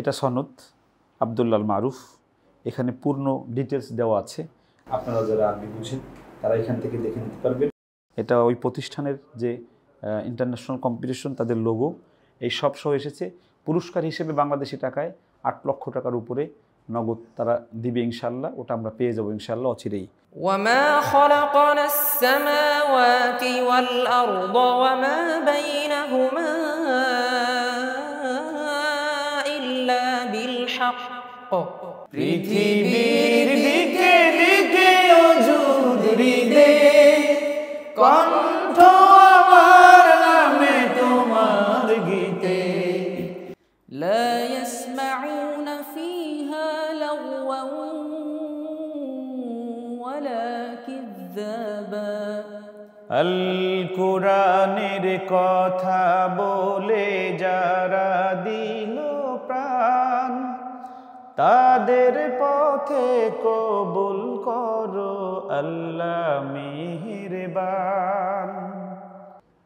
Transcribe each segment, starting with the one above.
এটা সনদ আব্দুল্লাল মারুফ, এখানে পূর্ণ ডিটেলস দেওয়া আছে। আপনারা যারা আরবি বুঝেন তারা এখান থেকে দেখে নিতে পারবেন। এটা ওই প্রতিষ্ঠানের যে ইন্টারন্যাশনাল কম্পিটিশন তাদের লোগো, এই সব সহ এসেছে। পুরস্কার হিসেবে বাংলাদেশি টাকায় 8 লক্ষ টাকার উপরে নগদ তারা দিবে ইনশাআল্লাহ। ওটা আমরা পেয়ে যাবো ইনশাআল্লাহ অচিরেই। ওয়ামা খালাকনাস সামাওয়াতি ওয়াল আরদ ওয়ামা বাইনাহুমা ইল্লা বিল হক। পৃথিবীর দিকে দিকে ওজুদ হৃদে কণ্ঠ আমার নামে তোমার গীতে। লা ইয়াসমাউনা ফিহা লাগওয়ান ওয়ালা কিযাবা। আল কুরআনের কথা বলে যারা দিল প্রাণ, তাদের পথে কবুল করো আল্লাহ মেহেরবান।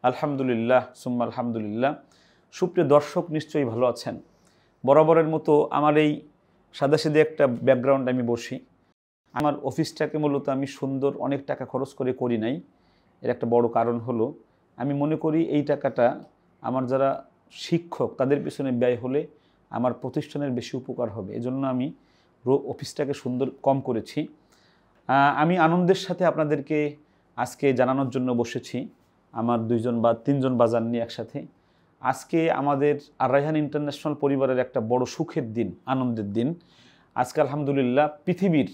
আলহামদুলিল্লাহ সুম্মা আলহামদুলিল্লাহ। সুপ্রিয় দর্শক, নিশ্চয়ই ভালো আছেন। বরাবরের মতো আমার এই সাদাসিধে একটা ব্যাকগ্রাউন্ড আমি বসি। আমার অফিসটাকে মূলত আমি সুন্দর অনেক টাকা খরচ করে করি নাই। এর একটা বড় কারণ হলো আমি মনে করি এই টাকাটা আমার যারা শিক্ষক তাদের পিছনে ব্যয় হলে আমার প্রতিষ্ঠানের বেশি উপকার হবে। এজন্য আমি অফিসটাকে সুন্দর কম করেছি। আমি আনন্দের সাথে আপনাদেরকে আজকে জানানোর জন্য বসেছি, আমার 2জন বা 3জন বাজার নিয়ে একসাথে। আজকে আমাদের আর রায়হান ইন্টারন্যাশনাল পরিবারের একটা বড় সুখের দিন, আনন্দের দিন। আজকে আলহামদুলিল্লাহ পৃথিবীর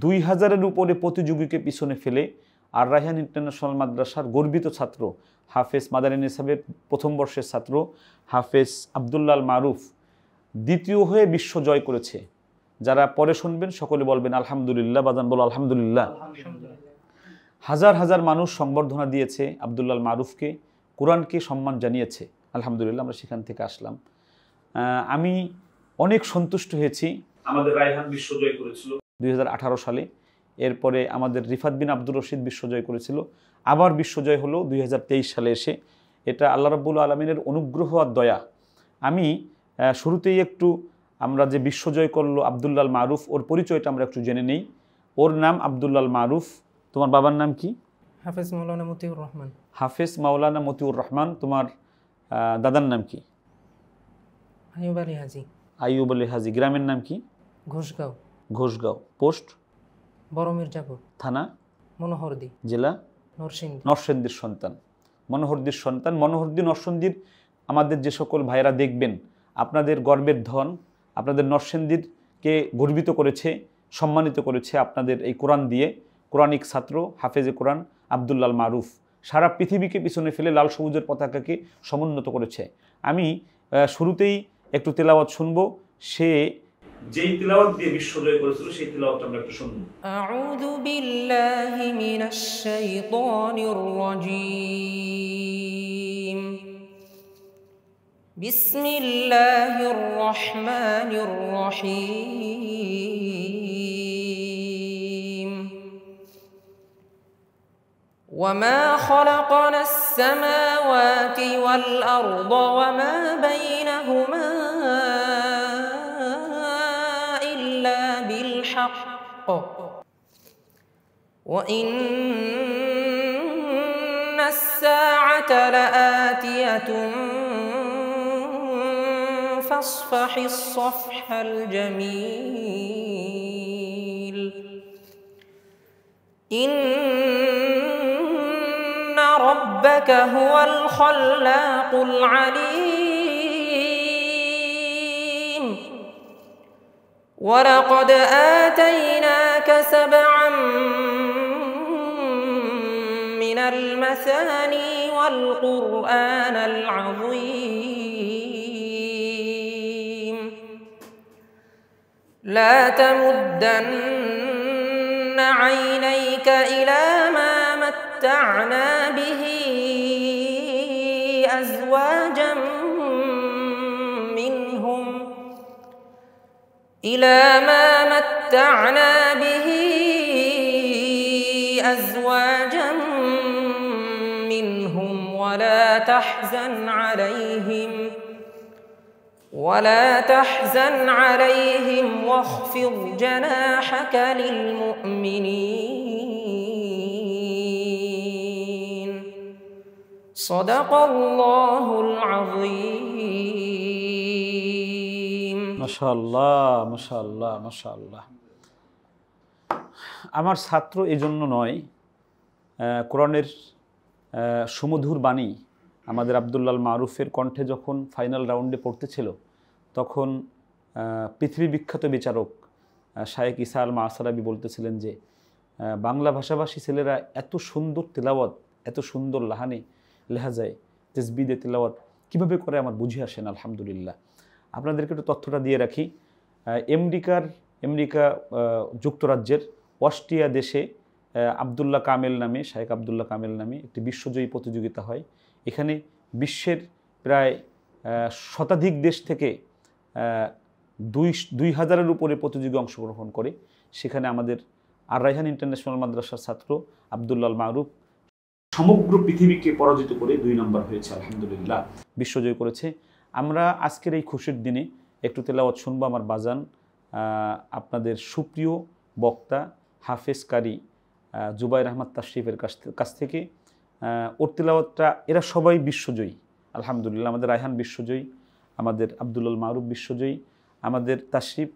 2000-এর উপরে প্রতিযোগীকে পিছনে ফেলে আর রায়হান ইন্টারন্যাশনাল মাদ্রাসার গর্বিত ছাত্র হাফেজ মাদানী নিসাবের প্রথম বর্ষের ছাত্র হাফেজ আব্দুল্লাল মারুফ দ্বিতীয় হয়ে বিশ্ব জয় করেছে। যারা পরে শুনবেন সকলে বলবেন আলহামদুলিল্লাহ। বাজান বলো আলহামদুলিল্লাহ। হাজার হাজার মানুষ সংবর্ধনা দিয়েছে আব্দুল্লাল মারুফকে, কোরআনকে সম্মান জানিয়েছে। আলহামদুলিল্লাহ আমরা সেখান থেকে আসলাম। আমি অনেক সন্তুষ্ট হয়েছি। আমাদের রায়হান বিশ্বজয় করেছিল 2018 সালে। এরপরে আমাদের রিফাত বিন আব্দুর রশিদ বিশ্বজয় করেছিল। আবার বিশ্বজয় হলো 2023 সালে এসে। এটা আল্লাহ রাব্বুল আলামিনের অনুগ্রহ আর দয়া। আমি শুরুতেই একটু আমরা যে বিশ্বজয় করলো আব্দুল্লাল মারুফ, ওর পরিচয়টা আমরা একটু জেনে নেই। ওর নাম আব্দুল্লাল মারুফ। তোমার বাবার নাম কি? হাফেজ মাওলানা মতিউর রহমান। হাফেজ মাওলানা মতিউর রহমান। তোমার দাদার নাম কি? আইয়ুব আলী হাজি। আইয়ুব আলী হাজি। গ্রামের নাম কি? ঘোষগাঁও। ঘোষগাঁও। পোস্ট? বড় মির্জাপুর। থানা? মনোহরদী। জেলা? নরসিংদী। নরসিংদীর সন্তান, মনোহরদীর সন্তান। মনোহরদী নরসিংদীর আমাদের যে সকল ভাইয়েরা দেখবেন, আপনাদের গর্বের ধন, আপনাদের নরসিংদীরকে গর্বিত করেছে, সম্মানিত করেছে আপনাদের এই কোরআন দিয়ে। কোরআনিক ছাত্র হাফেজে কোরআন আব্দুল্লাল মারুফ সারা পৃথিবীকে পিছনে ফেলে লাল সবুজের পতাকাকে সমুন্নত করেছে। আমি শুরুতেই একটু তেলাওয়াত শুনবো। সে যেই তেলাওয়াত দিয়ে বিশ্বজয় করেছিল সেই তেলাওয়াতটা আমরা একটু শুনবো। আউযু বিল্লাহি মিনাশ শাইতানির রাজীম। বিসমিল্লাহির রহমানির রহিম। ওয়ামা খালাকনাস সামাওয়াতি ওয়াল আরদ ওয়ামা বাইনাহুমা ইল্লা বিল হক ওয়া ইন্নাস সাআতা লাআতিয়াতুন ফাসফাহিস সফহাল জামিল। ইন্না রাব্বাকা হুয়াল খাল্লাকুল আলীম। ওয়ালাকাদ আতাইনাকা সাবআন মিনাল মাসানি ওয়াল কুরআনাল আযীম। লা তামুদ্দান্না আইনাইকা ইলা মা মাত্তা'না বিহি আযওয়াজাম মিনহুম إلى ما متعنا به أزواجا منهم ولا تحزن عليهم ولا تحزن عليهم واخفض جناحك للمؤمنين صدق الله العظيم মাশাআল্লাহ মাশাআল্লাহ মাশাআল্লাহ। আমার ছাত্র এজন্য নয়, কোরআনের সুমধুর বাণী আমাদের আব্দুল্লাল মারুফের কণ্ঠে যখন ফাইনাল রাউন্ডে পড়তেছিল, তখন পৃথিবী বিখ্যাত বিচারক শায়েখ ঈসা আল মাসারাবি বলতেছিলেন যে বাংলা ভাষাভাষী ছেলেরা এত সুন্দর তেলাওয়াত, এত সুন্দর লাহানি লেহাজায় তাসবিদে তেলাওয়াত কীভাবে করে আমার বুঝে আসেন। আলহামদুলিল্লাহ। আপনাদেরকে একটু তথ্যটা দিয়ে রাখি। আমেরিকা যুক্তরাজ্যের অস্ট্রিয়া দেশে আবদুল্লাহ কামেল নামে, শায়েখ আবদুল্লাহ কামেল নামে একটি বিশ্বজয়ী প্রতিযোগিতা হয়। এখানে বিশ্বের প্রায় শতাধিক দেশ থেকে 2000-এর উপরে প্রতিযোগী অংশগ্রহণ করে। সেখানে আমাদের আর রায়হান ইন্টারন্যাশনাল মাদ্রাসার ছাত্র আব্দুল্লাল মারুফ সমগ্র পৃথিবীকে পরাজিত করে 2 নম্বর হয়েছে। আলহামদুলিল্লাহ, বিশ্বজয় করেছে। আমরা আজকের এই খুশির দিনে একটু তেলাওয়াত শুনবো আমার বাজান আপনাদের সুপ্রিয় বক্তা হাফেজ কারি জুবাইর আহমদ তাশরিফের কাছ থেকে। ওর তেলাওয়াতটা, এরা সবাই বিশ্বজয়ী আলহামদুলিল্লাহ। আমাদের রায়হান বিশ্বজয়ী, আমাদের আব্দুল্লাল মারুফ বিশ্বজয়ী, আমাদের তাশরিফ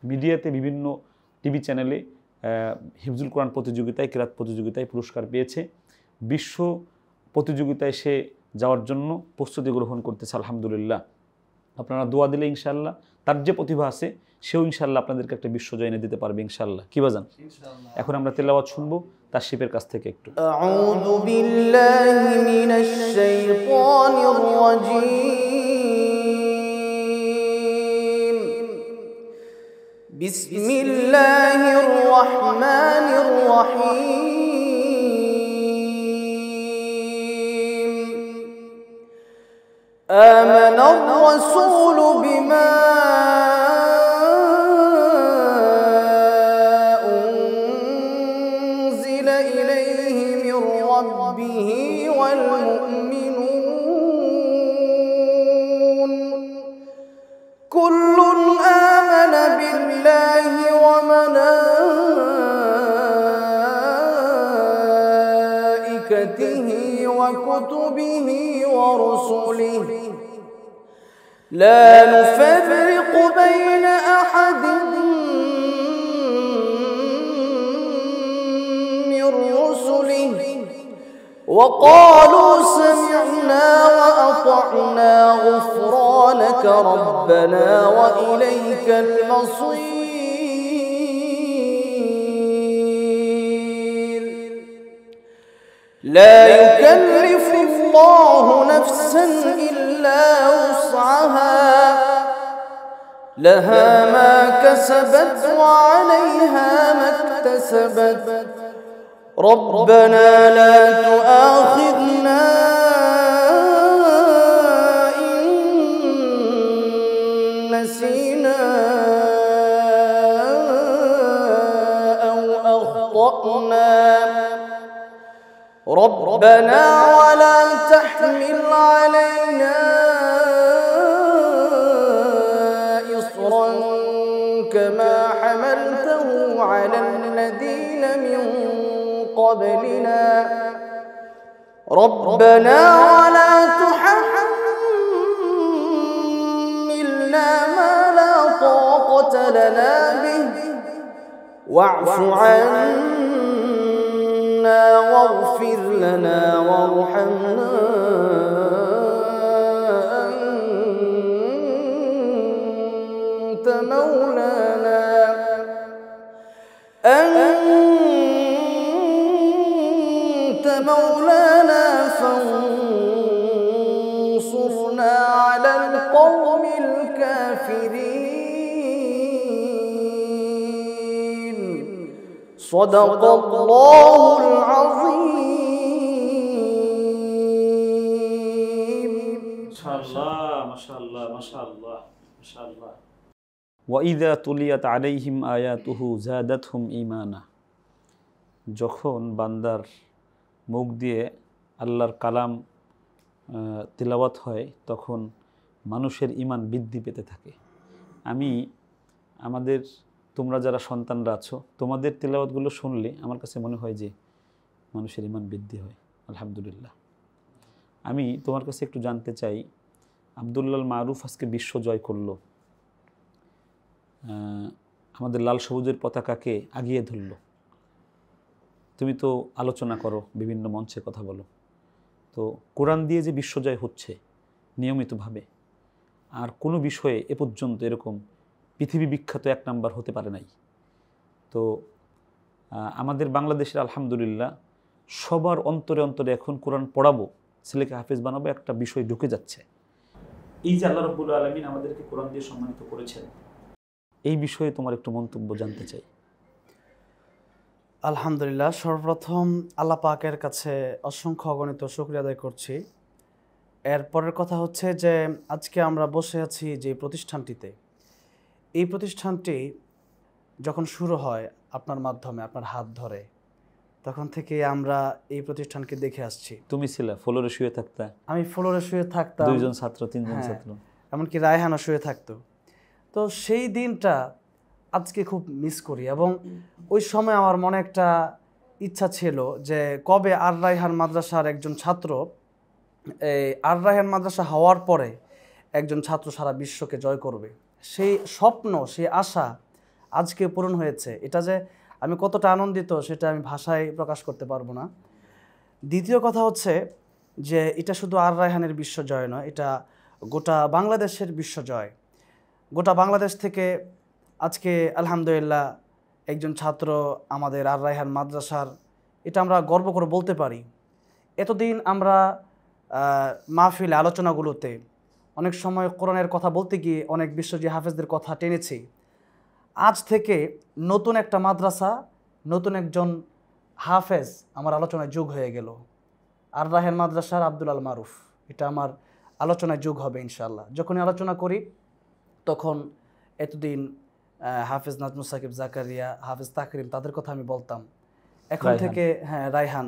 মিডিয়াতে বিভিন্ন টিভি চ্যানেলে হিফজুল কোরআন প্রতিযোগিতায়, কিরাত প্রতিযোগিতায় পুরস্কার পেয়েছে। বিশ্ব প্রতিযোগিতায় সে যাওয়ার জন্য প্রস্তুতি গ্রহণ করতেছে আলহামদুলিল্লাহ। আপনারা দোয়া দিলে ইনশাআল্লাহ তার যে প্রতিভা আছে সেও ইনশাআল্লাহ আপনাদেরকে একটা বিশ্বজয় এনে দিতে পারবে ইনশাআল্লাহ। কি বাজান? এখন আমরা তেলাওয়াত শুনবো তাশরিফের কাছ থেকে একটু। আউযু বিল্লাহি মিনাশ শাইতানির রাজীম। বিসমিল্লাহির রাহমানির রাহিম। আমানার রাসূলু বিমা ربه والمؤمنون كل آمن بالله وملائكته وكتبه ورسله لا نفرق بين أحد من رسله وقالوا سمعنا وأطعنا غفرانك ربنا وإليك المصير لا يكلف الله نفسا إلا وسعها لها ما كسبت وعليها ما اكتسبت ربنا لا تؤاخذنا إن نسينا أو أخطأنا ربنا ولا تحمل علينا إصرا كما حملته على الذين من قبلنا ربنا ولا تحملنا ما لا طاقة لنا به واعف عنا واغفر لنا وارحمنا أنت مولانا مولانا فانصرنا على القوم الكافرين صدق الله العظيم ما شاء الله ما شاء الله ما شاء الله ما شاء الله وإذا تليت عليهم آياته زادتهم إيمانا। যখন বান্দার মুখ দিয়ে আল্লাহর কালাম তিলাওয়াত হয় তখন মানুষের ঈমান বৃদ্ধি পেতে থাকে। আমাদের তোমরা যারা সন্তানরা আছো, তোমাদের তিলাওয়াতগুলো শুনলে আমার কাছে মনে হয় যে মানুষের ঈমান বৃদ্ধি হয়। আলহামদুলিল্লাহ। আমি তোমার কাছে একটু জানতে চাই, আব্দুল্লাহ মারুফ আজকে বিশ্ব জয় করলো, আমাদের লাল সবুজের পতাকাকে আগিয়ে ধরলো। তুমি তো আলোচনা করো, বিভিন্ন মঞ্চে কথা বলো, তো কোরআন দিয়ে যে বিশ্বজয় হচ্ছে নিয়মিতভাবে, আর কোনো বিষয়ে এ পর্যন্ত এরকম পৃথিবী বিখ্যাত 1 নাম্বার হতে পারে নাই। তো আমাদের বাংলাদেশের আলহামদুলিল্লাহ সবার অন্তরে অন্তরে এখন কোরআন পড়াবো, ছেলেকে হাফেজ বানাবো, একটা বিষয় ঢুকে যাচ্ছে। এই যে আল্লাহ রাব্বুল আলামিন আমাদেরকে কোরআন দিয়ে সম্মানিত করেছেন, এই বিষয়ে তোমার একটু মন্তব্য জানতে চাই। আলহামদুলিল্লাহ, সর্বপ্রথম আল্লাহ পাকের কাছে অসংখ্য অগণিত শুকরিয়া আদায় করছি। এরপরের কথা হচ্ছে যে আজকে আমরা বসে আছি যে প্রতিষ্ঠানটিতে, এই প্রতিষ্ঠানটি যখন শুরু হয় আপনার মাধ্যমে, আপনার হাত ধরে, তখন থেকে আমরা এই প্রতিষ্ঠানকে দেখে আসছি। তুমি ছিলে ফ্লোরে শুয়ে থাকতা, আমি ফ্লোরে শুয়ে থাকতাম, 2 জন ছাত্র 3 জন ছাত্র, এমনকি রায়হানও শুয়ে থাকতো। তো সেই দিনটা আজকে খুব মিস করি, এবং ওই সময় আমার মনে একটা ইচ্ছা ছিল যে কবে আর রায়হান মাদ্রাসার একজন ছাত্র, আর রায়হান মাদ্রাসা হওয়ার পরে একজন ছাত্র সারা বিশ্বকে জয় করবে। সেই স্বপ্ন, সেই আশা আজকে পূরণ হয়েছে। এটা যে আমি কতটা আনন্দিত সেটা আমি ভাষায় প্রকাশ করতে পারবো না। দ্বিতীয় কথা হচ্ছে যে এটা শুধু আর রায়হানের বিশ্বজয় নয়, এটা গোটা বাংলাদেশের বিশ্বজয়। গোটা বাংলাদেশ থেকে আজকে আলহামদুলিল্লাহ একজন ছাত্র আমাদের আর রায়হান মাদ্রাসার, এটা আমরা গর্ব করে বলতে পারি। এতদিন আমরা মাহফিল আলোচনাগুলোতে অনেক সময় কোরআনের কথা বলতে গিয়ে অনেক বিশ্বজয়ী হাফেজদের কথা টেনেছি। আজ থেকে নতুন একটা মাদ্রাসা, নতুন একজন হাফেজ আমার আলোচনায় যোগ হয়ে গেল। আর রায়হান মাদ্রাসার আব্দুল মারুফ, এটা আমার আলোচনায় যোগ হবে ইনশাআল্লাহ। যখনই আলোচনা করি তখন এতদিন হাফেজ নাজমুস সাকিব জাকারিয়া, হাফেজ তাকরিম, তাদের কথা আমি বলতাম। এখন থেকে রায়হান,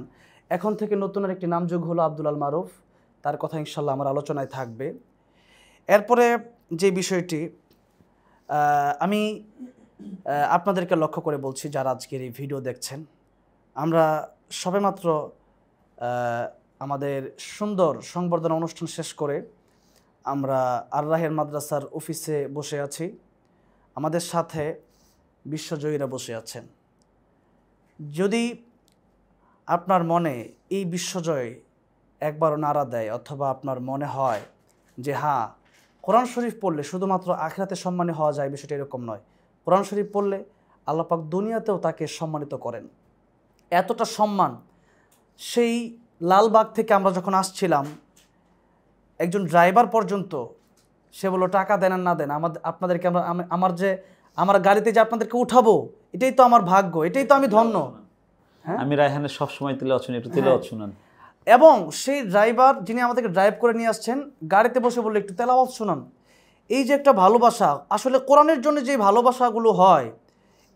এখন থেকে নতুন একটি নাম যোগ হলো আব্দুল মারুফ, তার কথা ইনশাআল্লাহ আমার আলোচনায় থাকবে। এরপরে যে বিষয়টি আমি আপনাদেরকে লক্ষ্য করে বলছি, যারা আজকের এই ভিডিও দেখছেন, আমরা সবেমাত্র আমাদের সুন্দর সংবর্ধনা অনুষ্ঠান শেষ করে আমরা আর রায়হান মাদ্রাসার অফিসে বসে আছি। আমাদের সাথে বিশ্বজয়ীরা বসে আছেন। যদি আপনার মনে এই বিশ্বজয় একবারও নাড়া দেয়, অথবা আপনার মনে হয় যে হ্যাঁ, কোরআন শরীফ পড়লে শুধুমাত্র আখিরাতে সম্মানী হওয়া যায়, বিষয়টা এরকম নয়। কোরআন শরীফ পড়লে আল্লাহ পাক দুনিয়াতেও তাকে সম্মানিত করেন। এতটা সম্মান, সেই লালবাগ থেকে আমরা যখন আসছিলাম, একজন ড্রাইভার পর্যন্ত সে বললো টাকা দেন আর না দেন, আপনাদেরকে আমার গাড়িতে যে আপনাদেরকে উঠাবো, এটাই তো আমার ভাগ্য, এটাই তো আমি ধন্য। আমি রায়হানের সবসময় তেলাওয়াত শুনি, একটু তেলাওয়াত শুনান। এবং সেই ড্রাইভার যিনি আমাদেরকে ড্রাইভ করে নিয়ে আসছেন, গাড়িতে বসে বললো একটু তেলাওয়াত শুনান। এই যে একটা ভালোবাসা, আসলে কোরআনের জন্য যে ভালোবাসাগুলো হয়,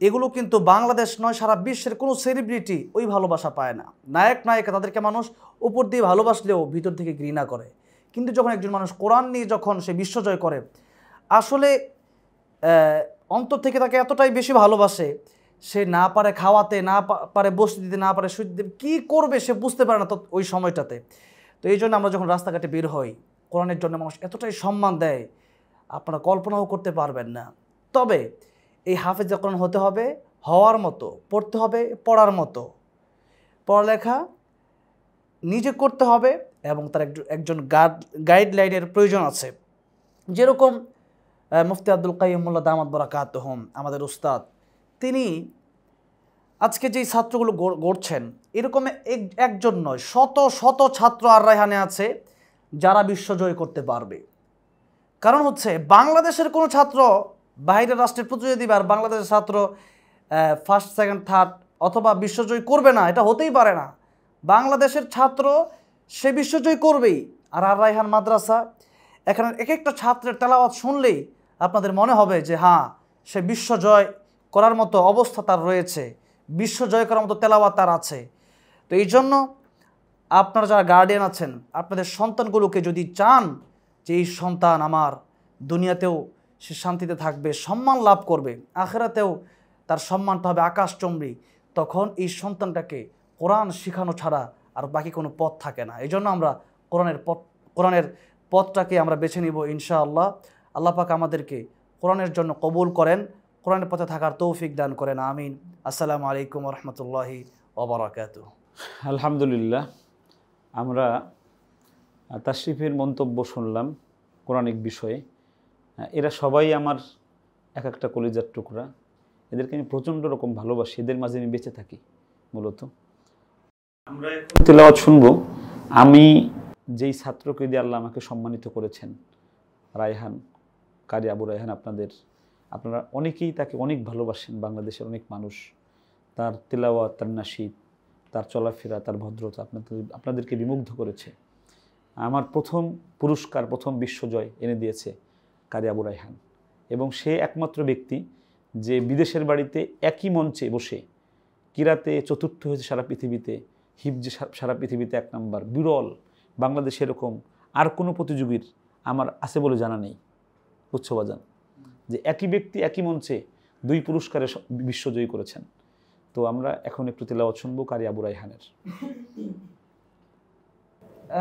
এগুলো কিন্তু বাংলাদেশ নয়, সারা বিশ্বের কোনো সেলিব্রিটি ওই ভালোবাসা পায় না। নায়ক নায়িকা, তাদেরকে মানুষ উপর দিয়ে ভালোবাসলেও ভিতর থেকে ঘৃণা করে। কিন্তু যখন একজন মানুষ কোরআন নিয়ে যখন সে বিশ্বজয় করে, আসলে অন্তর থেকে তাকে এতটাই বেশি ভালোবাসে, সে না পারে খাওয়াতে, না পারে বসতে দিতে, না পারে শুতে দিতে, কী করবে সে বুঝতে পারে না তো ওই সময়টাতে। তো এই জন্য আমরা যখন রাস্তাঘাটে বের হই, কোরআনের জন্য মানুষ এতটাই সম্মান দেয়, আপনারা কল্পনাও করতে পারবেন না। তবে এই হাফেজে কোরআন হতে হবে হওয়ার মতো, পড়তে হবে পড়ার মতো, পড়ালেখা নিজে করতে হবে, এবং তার একজন গাইডলাইনের প্রয়োজন আছে। যেরকম মুফতি আব্দুল কাইয়ুম মোল্লা দামাত বারাকাতুহুম, আমাদের উস্তাদ, তিনি আজকে যেই ছাত্রগুলো গড়ছেন, এরকম একজন নয়, শত শত ছাত্র আর রায়হানে আছে যারা বিশ্বজয় করতে পারবে। কারণ হচ্ছে বাংলাদেশের কোনো ছাত্র বাইরের রাষ্ট্রের প্রতিযোগিতা দিবে আর বাংলাদেশের ছাত্র ফার্স্ট, সেকেন্ড, থার্ড অথবা বিশ্বজয় করবে না, এটা হতেই পারে না। বাংলাদেশের ছাত্র সে বিশ্বজয় করবেই। আর আর রায়হান মাদ্রাসা, এখানে এক একটা ছাত্রের তেলাওয়াত শুনলেই আপনাদের মনে হবে যে হ্যাঁ, সে বিশ্বজয় করার মতো অবস্থা তার রয়েছে, বিশ্বজয় করার মতো তেলাওয়াত তার আছে। তো এই জন্য আপনারা যারা গার্ডিয়ান আছেন, আপনাদের সন্তানগুলোকে যদি চান যে এই সন্তান আমার দুনিয়াতেও সে শান্তিতে থাকবে, সম্মান লাভ করবে, আখিরাতেও তার সম্মানটা হবে আকাশচুম্বী, তখন এই সন্তানটাকে কোরআন শেখানো ছাড়া আর বাকি কোনো পথ থাকে না। এই জন্য আমরা কোরআনের পথটাকে আমরা বেছে নিব ইনশাআল্লাহ। আল্লাহ পাক আমাদেরকে কোরআনের জন্য কবুল করেন, কোরআনের পথে থাকার তৌফিক দান করেন, আমিন। আসসালামু আলাইকুম ওয়া রাহমাতুল্লাহি ওয়া বারাকাতুহু। আলহামদুলিল্লাহ, আমরা তাশরিফের মন্তব্য শুনলাম কোরআনিক বিষয়ে। এরা সবাই আমার এক একটা কলিজার টুকরা, এদেরকে আমি প্রচণ্ড রকম ভালোবাসি, এদের মাঝে আমি বেঁচে থাকি মূলত। আমরা তেলাওয়াত শুনবো। আমি যেই ছাত্রকে দিয়ে আল্লাহ আমাকে সম্মানিত করেছেন, রায়হান, কারি আবু রায়হান, আপনারা অনেকেই তাকে অনেক ভালোবাসেন, বাংলাদেশের অনেক মানুষ। তার তেলাওয়াত, তার নাশিদ, তার চলাফেরা, তার ভদ্রতা আপনাদেরকে বিমুগ্ধ করেছে। আমার প্রথম পুরস্কার, প্রথম বিশ্বজয় এনে দিয়েছে কারি আবু রায়হান, এবং সে একমাত্র ব্যক্তি যে বিদেশের বাড়িতে একই মঞ্চে বসে কিরাতে চতুর্থ হয়েছে সারা পৃথিবীতে, হিফজে সারা পৃথিবীতে 1 নাম্বার। বিরল, বাংলাদেশে এরকম আর কোনো প্রতিযোগীর আমার আছে বলে জানা নেই। বুঝছো বাজান, যে একই ব্যক্তি একই মঞ্চে 2 পুরস্কারে বিশ্বজয়ী করেছেন। তো আমরা এখন একটু তেলাওয়াত শুনবো কারি আবু রায়হানের।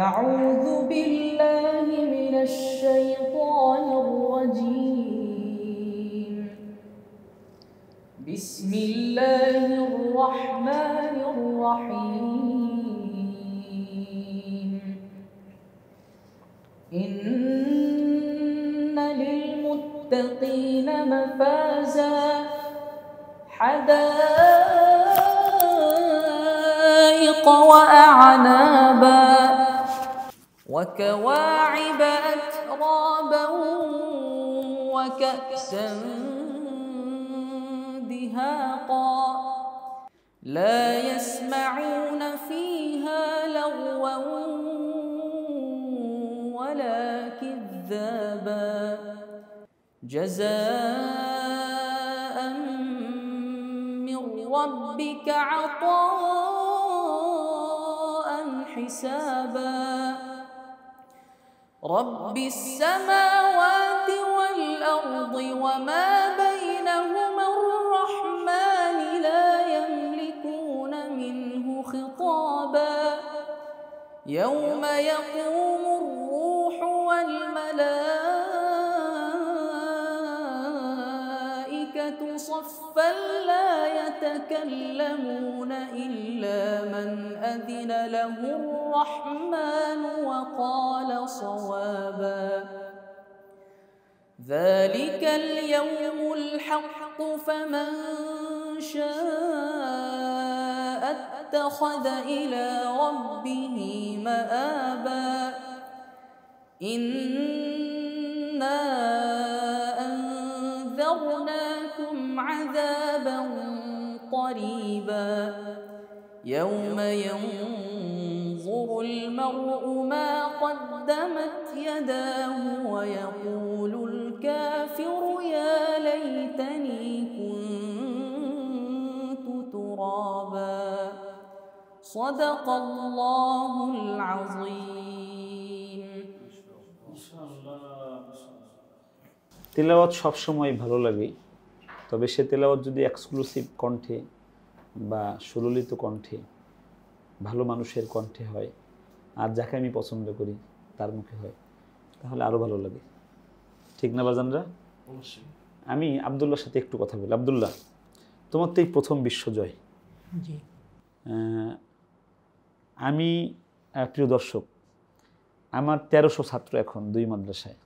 أعوذ بالله من الشيطان الرجيم. بسم الله الرحمن الرحيم. إن للمتقين مفازا حدائق وأعنابا وكواعب أترابا وكأسا دهاقا لا يسمعون فيها لغوا ولا كذابا جزاء من ربك عطاء حسابا رب السماوات والأرض وما بينهما الرحمن لا يملكون منه خطابا يوم يقوم الروح والملائكة صفا لا يتكلمون إلا من أذن له الرحمن وقال صوابا ذلك اليوم الحق فمن شاء اتخذ إلى ربه مآبا إنا أنذرناكم عذابا قريبا يوم ينظر المرء ما قدمت يداه ويقول الكافر يا ليتني كنت ترابا صدق الله العظيم. তেলাওয়াত সবসময় ভালো লাগে, তবে সে তেলাওয়াত যদি এক্সক্লুসিভ কণ্ঠে বা সুললিত কণ্ঠে, ভালো মানুষের কণ্ঠে হয়, আর যাকে আমি পছন্দ করি তার মুখে হয়, তাহলে আরও ভালো লাগে। ঠিক না বাজানরা? অবশ্যই। আমি আবদুল্লাহর সাথে একটু কথা বলি। আবদুল্লাহ, তোমার তো এই প্রথম বিশ্বজয়। জি। আমি প্রিয় দর্শক, আমার 1300 ছাত্র এখন 2 মাদ্রাসায়।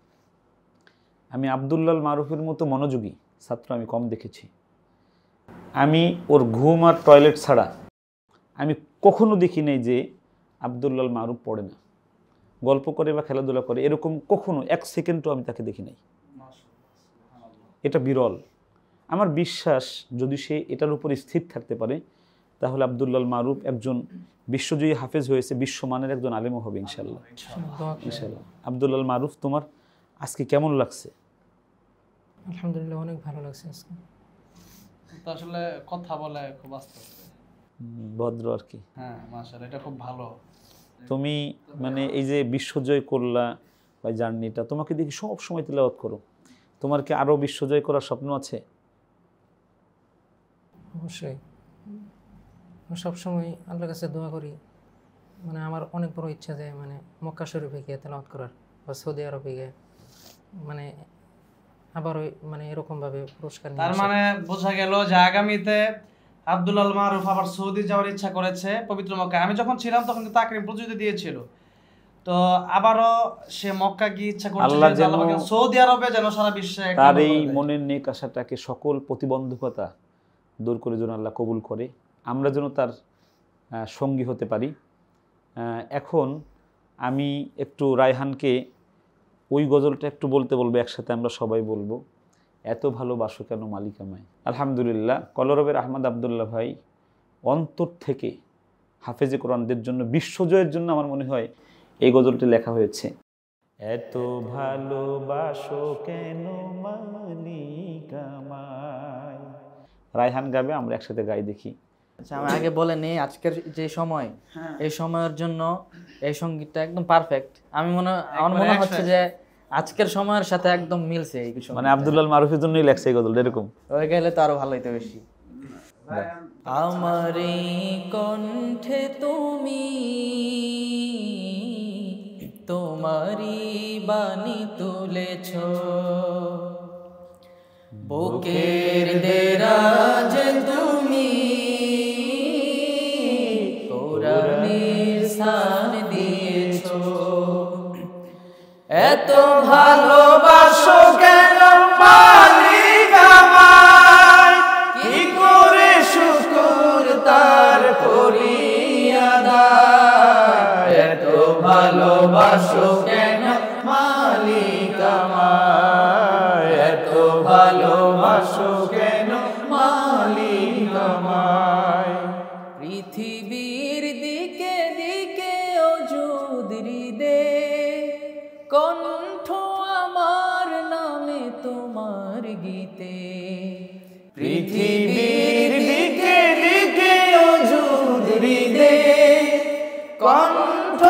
আমি আবদুল্লাহ মারুফের মতো মনোযোগী ছাত্র আমি কম দেখেছি। আমি ওর ঘুম আর টয়লেট ছাড়া আমি কখনো দেখি নাই যে আবদুল্লাহ মারুফ পড়ে না, গল্প করে বা খেলাধুলা করে, এরকম কখনো 1 সেকেন্ডও আমি তাকে দেখি নাই। এটা বিরল। আমার বিশ্বাস যদি সে এটার উপর স্থির থাকতে পারে তাহলে আবদুল্লাহ মারুফ একজন বিশ্বজয়ী হাফেজ হয়েছে, বিশ্বমানের একজন আলেমও হবে ইনশাল্লাহ। ইনশাল্লাহ। আবদুল্লাহ মারুফ, তোমার আজকে কেমন লাগছে? আলহামদুলিল্লাহ, অনেক ভালো লাগছে আজকে। তো আসলে কথা বলে খুব আস্তে আস্তে, ভদ্র আর কি। হ্যাঁ মাশাআল্লাহ, এটা খুব ভালো। তুমি মানে এই যে বিশ্বজয় করলা, বা জার্নিটা, তোমাকে দেখি সব সময় তিলাওয়াত করো। তোমার কি আরও বিশ্বজয় করার স্বপ্ন আছে? অবশ্যই। আমি সবসময় আল্লাহর কাছে দোয়া করি, মানে আমার অনেক বড় ইচ্ছা যে মানে মক্কা শরীফে গিয়ে তেলাওয়াত করার, বা সৌদি আরবে গিয়ে মানে আবার ওই মানে এরকমভাবে পুরস্কার নিয়ে তার আসা। মানে বোঝা গেল যে আগামীতে আব্দুল আল মারুফ আবার সৌদি যাওয়ার ইচ্ছা করেছে, পবিত্র মক্কা। আমি যখন ছিলাম তখন কিন্তু তাকরিম প্রতিযোগিতা দিয়েছিল, তো আবারও সে মক্কা গিয়ে ইচ্ছা করছে আল্লাহ যে যেন আল্লাহ পাক সৌদি আরবে যেন সারা বিশ্বে একটা তার বড় এই করে দেয়। মনের নেক আশাটাকে সকল প্রতিবন্ধকতা দূর করে যেন আল্লাহ কবুল করে, আমরা যেন তার সঙ্গী হতে পারি। এখন আমি একটু রায়হানকে ওই গজলটা একটু বলতে বলবো, একসাথে আমরা সবাই বলবো, এত ভালোবাসো কেন মালিক আমায়। আলহামদুলিল্লাহ, কলরবের আহমদ আবদুল্লাহ ভাই অন্তর থেকে হাফেজে কোরআনদের জন্য, বিশ্বজয়ের জন্য আমার মনে হয় এই গজলটি লেখা হয়েছে। এত ভালোবাসো কেন মালিক আমায়। রায়হান গাবে, আমরা একসাথে গাই দেখি। আচ্ছা, আমি আগে বলে নেই, আজকের যে সময়, এই সময়ের জন্য এই সঙ্গীতটা একদম পারফেক্ট। আমার মনে হচ্ছে যে আজকের সময়ের সাথে একদম মিলছে এই সঙ্গীতটা। মানে আব্দুল্লাহ মারুফের জন্যই লেখছে এই গজল এরকম। ওই গেলে তো আরো ভালো হইতো বেশি। আমারি কণ্ঠে তুমি তোমারি বাণী তুলেছ, বুকের দেরাজ তুমি কোরআনের স্থান দিয়েছ। এত ভালোবাসো কেন মালিক আমায়, কি করে শুকর তার করি আদায়। এত ভালোবাসো কেন মালিক আমায়, এত ভালোবাসো কেন মালিক আমায়। পৃথিবীর দিকে দিকে অযুদ হৃদে, কণ্ঠ আমার নামে তোমার গীতে। পৃথিবীর দিকে দিকে অযুদ হৃদে, কণ্ঠ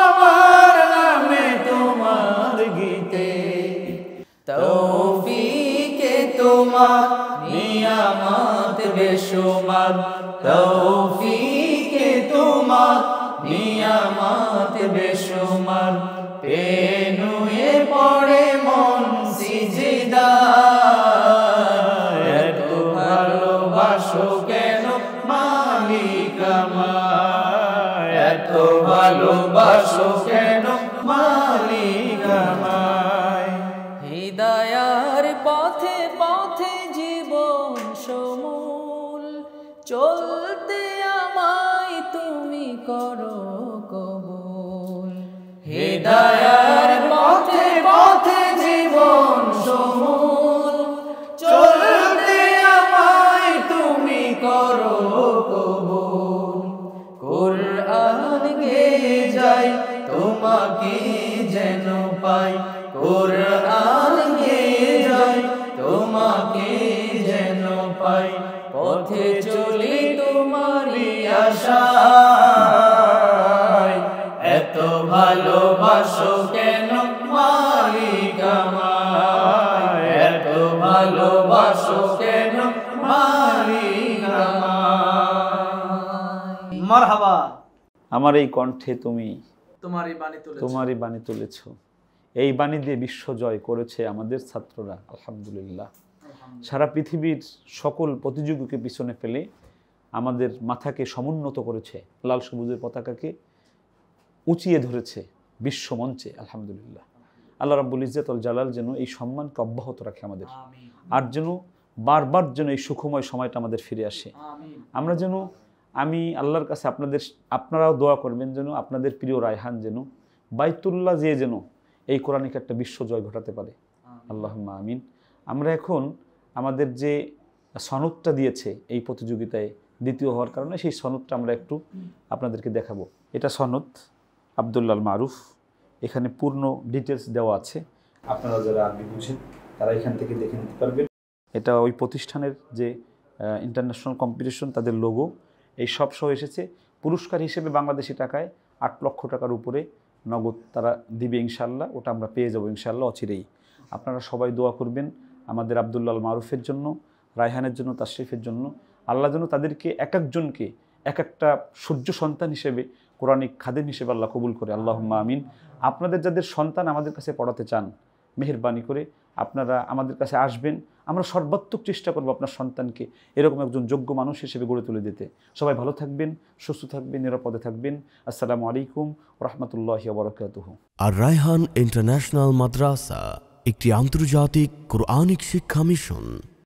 আমার নামে তোমার গীতে। তৌফিকে তোমার নিয়ামত বেশুমার, তৌফিকে তোমার নিয়ামত বেশুমার। পেনুয়ে পড়ে মন সিজদায়, এত ভালোবাসো কেন মালিক আমায়, এত ভালোবাসো কেন মালিক আমায়। হৃদয়ার পথে পথে জীবন সমূল, চলতে আমায় তুমি করো কবুল। হৃদয়ার পথে পথে জীবন সমূল, চলতে আমায় তুমি করো কবুল। কুরআন গেয়ে যাই তোমাকে যেন পাই, কুরআন গেয়ে যাই তোমাকে যেন পাই। পথে চলি তোমারই আশায়, এত ভালোবাসো কেন মালিক আমায়, এত ভালোবাসো কেন মালিক আমায়। মারহাবা। আমার এই কণ্ঠে তুমি তোমারই বাণী তুলেছ, তোমারই বাণী তুলেছ। এই বাণী দিয়ে বিশ্বজয় করেছে আমাদের ছাত্ররা, আলহামদুলিল্লাহ। সারা পৃথিবীর সকল প্রতিযোগীকে পিছনে ফেলে আমাদের মাথাকে সমুন্নত করেছে, লাল সবুজের পতাকাকে উঁচিয়ে ধরেছে বিশ্বমঞ্চে, আলহামদুলিল্লাহ। আল্লাহ রাব্বুল ইজ্জত ওয়াল জালাল যেন এই সম্মানকে অব্যাহত রাখে আমাদের, আর যেন বারবার যেন এই সুখময় সময়টা আমাদের ফিরে আসে। আমরা যেন, আমি আল্লাহর কাছে আপনারাও দোয়া করবেন যেন আপনাদের প্রিয় রায়হান যেন বাইতুল্লাহ যেন এই কোরআনিক একটা বিশ্বজয় ঘটাতে পারে, আল্লাহুম্মা আমিন। আমরা এখন আমাদের যে সনদটা দিয়েছে এই প্রতিযোগিতায় দ্বিতীয় হওয়ার কারণে, সেই সনদটা আমরা একটু আপনাদেরকে দেখাবো। এটা সনদ আব্দুল্লাহ মারুফ, এখানে পূর্ণ ডিটেলস দেওয়া আছে, আপনারা যারা আরবি বুঝেন তারা এখান থেকে দেখে নিতে পারবেন। এটা ওই প্রতিষ্ঠানের যে ইন্টারন্যাশনাল কম্পিটিশন, তাদের লোগো, এই সব সহ এসেছে। পুরস্কার হিসেবে বাংলাদেশি টাকায় 8 লক্ষ টাকার উপরে নগদ তারা দিবে ইনশাআল্লাহ, ওটা আমরা পেয়ে যাবো ইনশাআল্লাহ অচিরেই। আপনারা সবাই দোয়া করবেন আমাদের আব্দুল্লাহ আল মারুফের জন্য, রায়হানের জন্য, তাশরিফের জন্য। আল্লাহ যেন তাদেরকে এক একজনকে এক একটা সূর্য সন্তান হিসেবে, কোরআনিক খাদেম হিসেবে আল্লাহ কবুল করে, আল্লাহুম্মা আমিন। আপনাদের যাদের সন্তান আমাদের কাছে পড়াতে চান, মেহেরবানি করে আপনারা আমাদের কাছে আসবেন। আমরা সর্বাত্মক চেষ্টা করবো আপনার সন্তানকে এরকম একজন যোগ্য মানুষ হিসেবে গড়ে তুলে দিতে। সবাই ভালো থাকবেন, সুস্থ থাকবেন, নিরাপদে থাকবেন। আসসালামু আলাইকুম ওয়া রাহমাতুল্লাহি ওয়া বারাকাতুহু। আর রায়হান ইন্টারন্যাশনাল মাদ্রাসা একটি আন্তর্জাতিক কোরআনিক শিক্ষা মিশন।